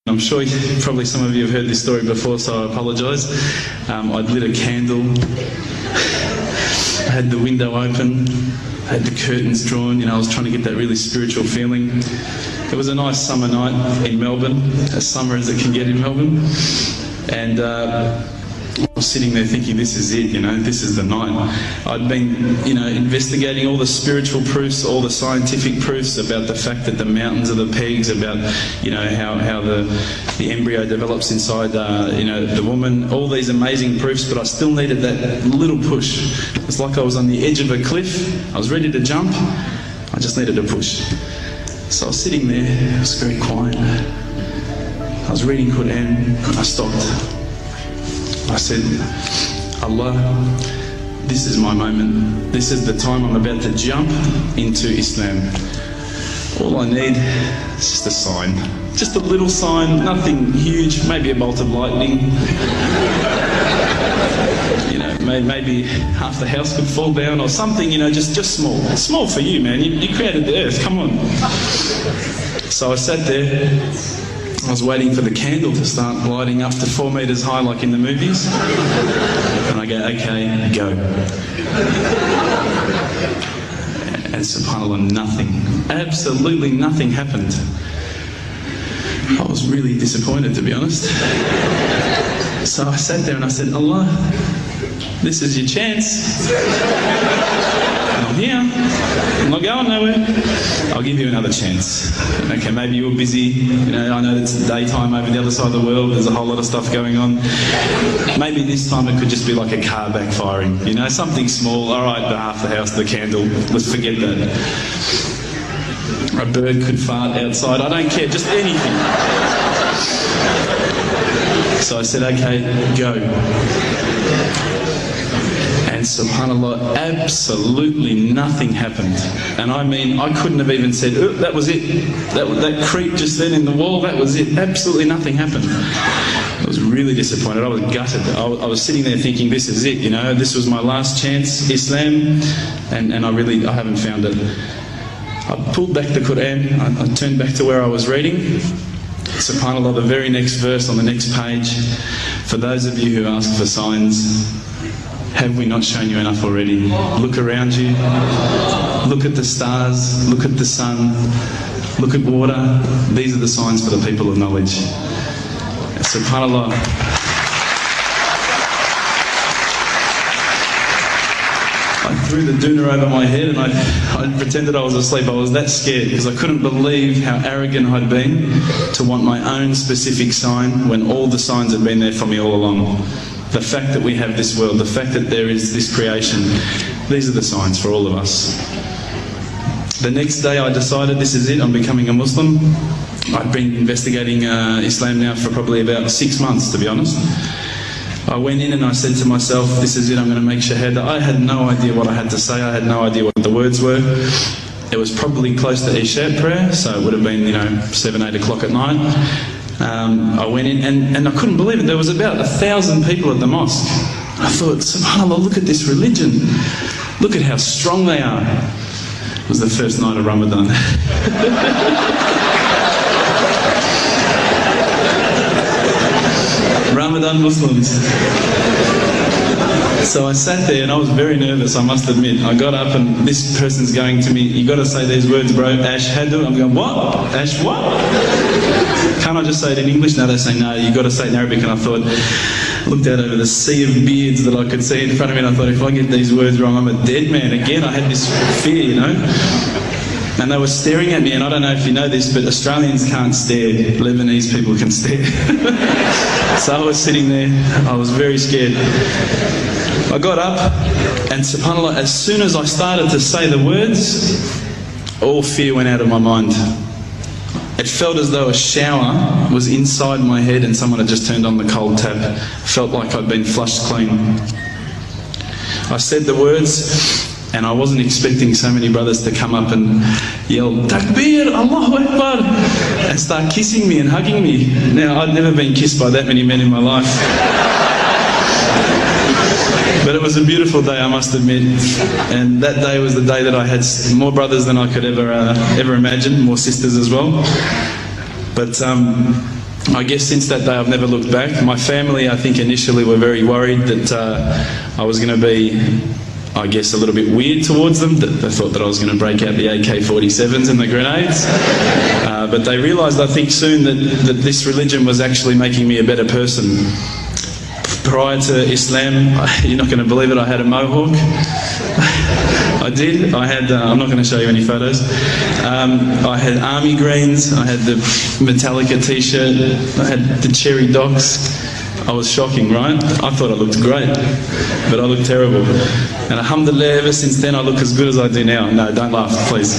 I'm sure probably some of you have heard this story before, so I apologise. I'd lit a candle, I had the window open, I had the curtains drawn, I was trying to get that really spiritual feeling. It was a nice summer night in Melbourne, as summer as it can get in Melbourne, and I was sitting there thinking, this is it, this is the night. I'd been, investigating all the spiritual proofs, all the scientific proofs about the fact that the mountains are the pegs, about, how the embryo develops inside, the woman, all these amazing proofs, but I still needed that little push. It's like I was on the edge of a cliff, I was ready to jump, I just needed a push. So I was sitting there, it was very quiet. I was reading Quran, I stopped. I said, Allah, this is my moment. This is the time I'm about to jump into Islam. All I need is just a sign. Just a little sign, nothing huge, maybe a bolt of lightning. Maybe half the house could fall down or something, just small. It's small for you, man. You created the earth, come on. So I sat there. I was waiting for the candle to start lighting up to 4 metres high like in the movies. And I go, okay, go. And subhanAllah, nothing. Absolutely nothing happened. I was really disappointed, to be honest. So I sat there and I said, Allah, this is your chance. I'm here. I'm not going nowhere. I'll give you another chance. Okay, maybe you're busy. I know it's daytime over the other side of the world. There's a whole lot of stuff going on. Maybe this time it could just be like a car backfiring. Something small. All right, the half the house, the candle. Let's forget that. A bird could fart outside. I don't care. Just anything. So I said, okay, go. And subhanAllah, absolutely nothing happened. And I mean, I couldn't have even said, oh, that was it. That creep just then in the wall, that was it. Absolutely nothing happened. I was really disappointed. I was gutted. I was sitting there thinking, this is it, this was my last chance, Islam, and I haven't found it. I pulled back the Quran, I turned back to where I was reading. SubhanAllah, the very next verse on the next page, for those of you who ask for signs, have we not shown you enough already? Look around you, look at the stars, look at the sun, look at water. These are the signs for the people of knowledge. SubhanAllah. I threw the doona over my head and I pretended I was asleep. I was that scared because I couldn't believe how arrogant I'd been to want my own specific sign when all the signs had been there for me all along. The fact that we have this world, the fact that there is this creation, these are the signs for all of us. The next day I decided this is it, I'm becoming a Muslim. I've been investigating Islam now for probably about 6 months, to be honest. I went in and I said to myself, this is it, I'm going to make shahada. I had no idea what I had to say, I had no idea what the words were. It was probably close to Isha prayer, so it would have been 7, 8 o'clock at night. I went in and I couldn't believe it. There was about 1,000 people at the mosque. I thought, subhanAllah, look at this religion. Look at how strong they are. It was the first night of Ramadan. Ramadan Muslims. So I sat there and I was very nervous, I must admit. I got up and this person's going to me, you got to say these words, bro, ashhadu. I'm going, what? Ash what? Can't I just say it in English? No, they say, no, you got to say it in Arabic. And I thought, looked out over the sea of beards that I could see in front of me, and I thought, if I get these words wrong, I'm a dead man again. I had this fear, And they were staring at me, and I don't know if you know this, but Australians can't stare. Lebanese people can stare. So I was sitting there, I was very scared. I got up, and subhanAllah, as soon as I started to say the words, all fear went out of my mind. It felt as though a shower was inside my head and someone had just turned on the cold tap. Felt like I'd been flushed clean. I said the words, and I wasn't expecting so many brothers to come up and yell, Takbir, Allahu Akbar, and start kissing me and hugging me. Now, I'd never been kissed by that many men in my life. But it was a beautiful day, I must admit, and that day was the day that I had more brothers than I could ever imagine, more sisters as well. But I guess since that day I've never looked back. My family, I think, initially were very worried that I was going to be, I guess, a little bit weird towards them. That they thought that I was going to break out the AK-47s and the grenades. But they realised, I think, soon that this religion was actually making me a better person. Prior to Islam, you're not going to believe it, I had a mohawk. I did. I had, I'm not going to show you any photos. I had army greens, I had the Metallica t-shirt, I had the cherry docs. I was shocking, right? I thought I looked great, but I looked terrible. And alhamdulillah, ever since then I look as good as I do now. No, don't laugh, please.